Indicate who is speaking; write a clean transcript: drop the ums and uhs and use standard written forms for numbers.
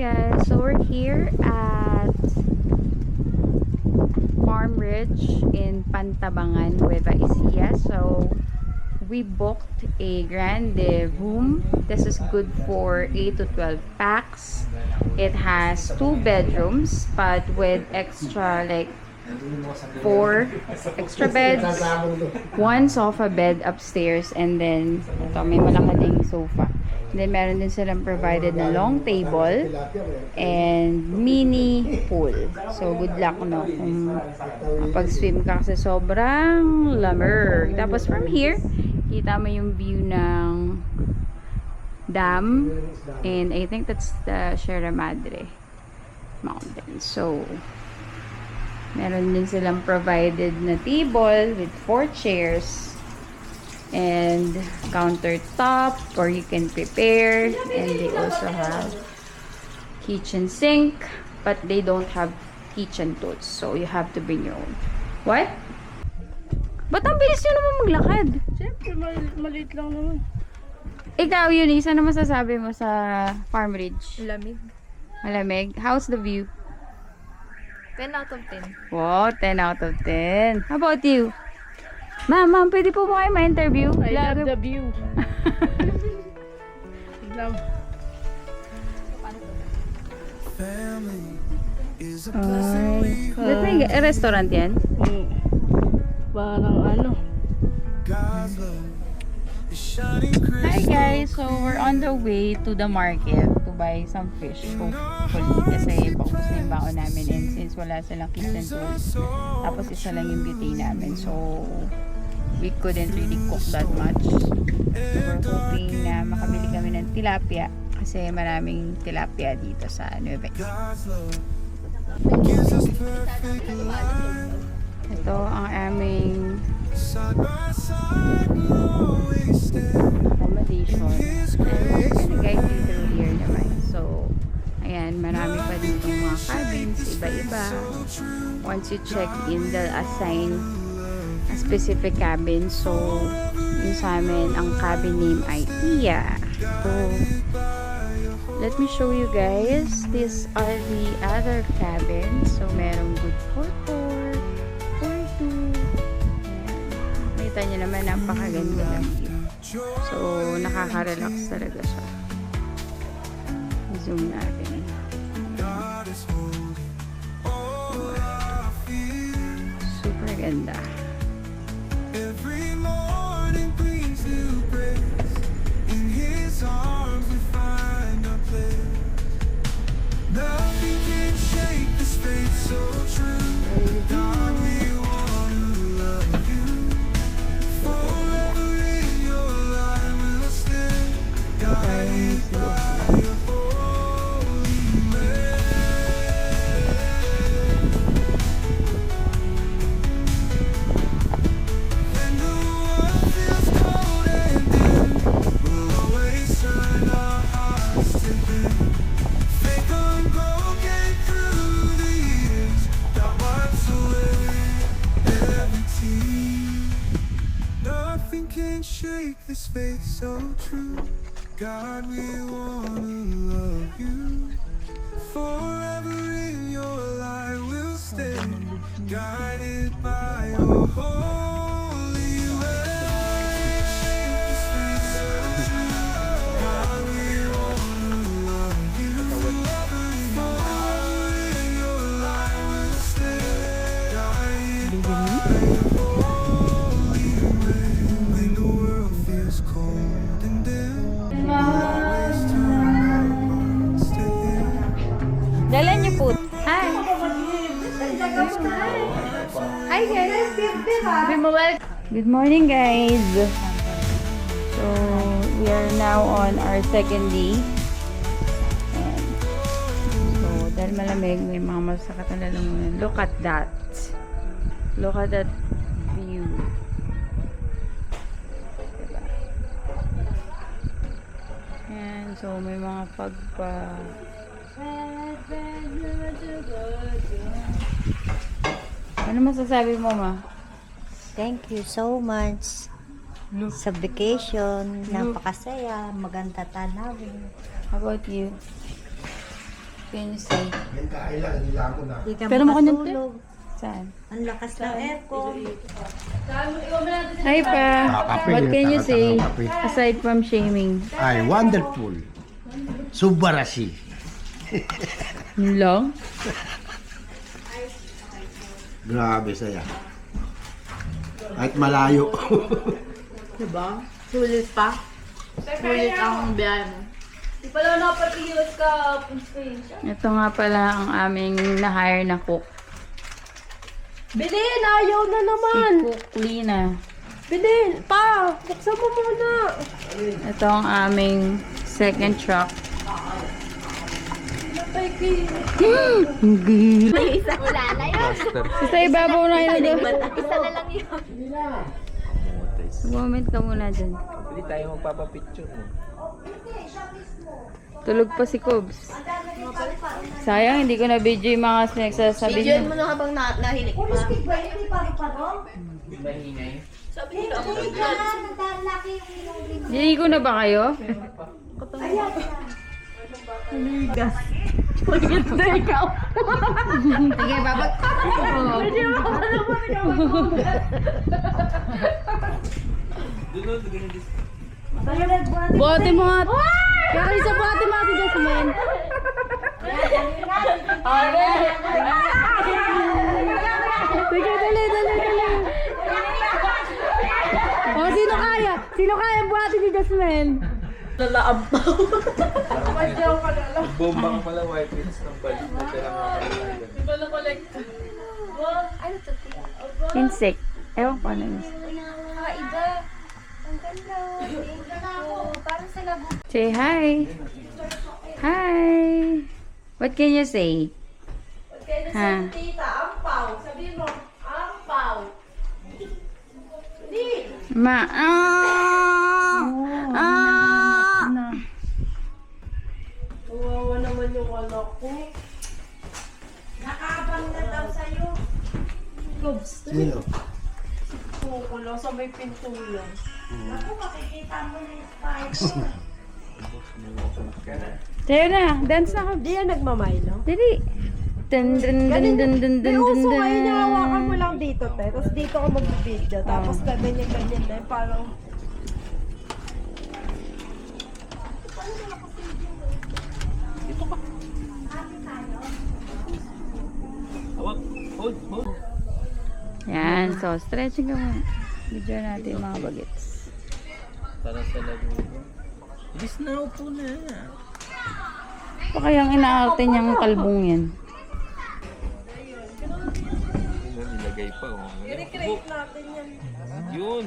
Speaker 1: guys, so we're here at Farm Ridge in Pantabangan, Nueva Ecija. So we booked a grande room. This is good for 8 to 12 packs. It has 2 bedrooms but with extra like 4 extra beds, 1 sofa bed upstairs, and then ito, may malaki ding sofa. And then meron din silang provided na long table and mini pool. So good luck no kung pag-swim ka kasi sobrang lamig. Tapos from here, kita mo yung view ng dam, and I think that's the Sierra Madre mountain. So meron din silang provided na table with 4 chairs and countertop or you can prepare, and they also have kitchen sink but they don't have kitchen tools, so you have to bring your own. What? Ba't ang bilis nyo naman maglakad?
Speaker 2: Siyempre, maliit lang naman.
Speaker 1: Ikaw, Eunice, ano masasabi mo sa Farm Ridge?
Speaker 2: Lamig.
Speaker 1: Malamig? How's the view?
Speaker 2: 10 out of 10.
Speaker 1: Wow, 10 out of 10. How about you? Ma'am, pwede po mo kayo ma-interview?
Speaker 2: I love the view. Tignan.
Speaker 1: Ba't may restaurant yan?
Speaker 2: Parang ano.
Speaker 1: Hi guys! So, we're on the way to the market to buy some fish, hopefully. Kasi paubos na yung baon namin, and since wala silang kitchen tools, tapos isa lang yung butane namin. So, we couldn't really cook that much. So, we're hoping na makabili kami ng tilapia kasi maraming tilapia dito sa Nueva Ecija. Ito ang aming accommodation. And we're gonna guide you through here naman. So, ayan, marami pa dito mga cabins, iba-iba. Once you check in, they'll assign a specific cabin. So, yung sa amin, ang cabin name ay Iya. So, let me show you guys. These are the other cabins. So, merong good for 4, for 2. Nakita nyo naman, napakaganda ng view. So, nakaka-relax talaga siya. Zoom natin. Super ganda.
Speaker 3: Shake this faith so true. God, we wanna love you. Forever in your light we'll stay, guided by your holy way. Shake this faith so true. God, we wanna love you. Forever in your light we'll stay, guided by your holy way. When the world feels cold and dim, always turn our hearts to Him.
Speaker 1: Dalan niyo po. Hi! Hi guys! Good morning guys! So, we are now on our second day. And, so, dahil malamig, may mga masakat na lalamunan. Look at that! Look at that view. Diba? And, so, may mga Ano masasabi mo, ma?
Speaker 4: Thank you so much sa vacation. Napakasaya, maganda tanawin.
Speaker 1: How about you? can you say?
Speaker 5: Yan kailan, nila mo na.
Speaker 4: Di ka
Speaker 1: Pero makanyang
Speaker 4: makatulog.
Speaker 1: Saan?
Speaker 4: Ang lakas ng aircon.
Speaker 1: Hi pa.
Speaker 5: kape,
Speaker 1: What can you say
Speaker 5: kape.
Speaker 1: aside from shaming?
Speaker 5: Ay, wonderful. Subarashi.
Speaker 1: Yun lang?
Speaker 5: Grabe saya. Kahit malayo.
Speaker 2: Diba? Sulit pa. Sulit ang biyahe mo. Di pala napatiwas ka.
Speaker 1: Ito nga pala ang aming na-hire na cook.
Speaker 2: Bilin! Ayaw na
Speaker 1: Si
Speaker 2: naman!
Speaker 1: Cook Lina.
Speaker 2: Bilin! Pa! Buksan mo muna!
Speaker 1: Ito ang aming second truck. Hindi.
Speaker 2: Wala na yun!
Speaker 1: Sa ibabaw na yun.
Speaker 2: Isa na lang yun.
Speaker 1: Moment ka muna dyan.
Speaker 6: Hindi tayo magpapapicture mo.
Speaker 1: Tulog pa si Cobs. Sayang, hindi ko na video yung mga snacks sasabi
Speaker 2: Videoin
Speaker 1: niya.
Speaker 2: mo na habang nahilik pa.
Speaker 6: Mahingay.
Speaker 2: Sabi nila ako
Speaker 1: Diligo na ba kayo?
Speaker 2: Maganda ikaw.
Speaker 1: Sige, babag.
Speaker 2: Bote mo nga. Kaya sa bote mo si Jasmine. Sige, dali. O, sino kaya? Sino kaya buhati ni Jasmine? Lalaampaw.
Speaker 6: Bomba ka pala white wings ng balik na kailangan
Speaker 1: Insect. Ewan ko ano yun. Say hi. Hi. What can you say? Ha?
Speaker 2: Tita, ampaw. Sabihin mo, ampaw.
Speaker 1: Ma.
Speaker 2: Kawawa naman yung anak ko.
Speaker 5: Sino?
Speaker 2: Oo, lang sa may pinto lang.
Speaker 1: Tayo na. Dance na ka.
Speaker 2: Di yan nagmamaylo.
Speaker 1: Dali. Dun dun dun dun dun dun
Speaker 2: May
Speaker 1: dun
Speaker 2: uso kayo
Speaker 1: dun.
Speaker 2: niya, hawakan mo lang dito, te. Tapos dito ka mag-video. Tapos ganyan na. Parang...
Speaker 6: Hawak. Hold.
Speaker 1: Yan. So, stretching ka muna. Video natin yung mga bagets.
Speaker 6: Para sa lago. Bilis na, upo na.
Speaker 1: Pa kayang inaarte niyang kalbong yan.
Speaker 6: Nilagay pa. Oh.
Speaker 2: I-recreate natin yan.
Speaker 6: Yun.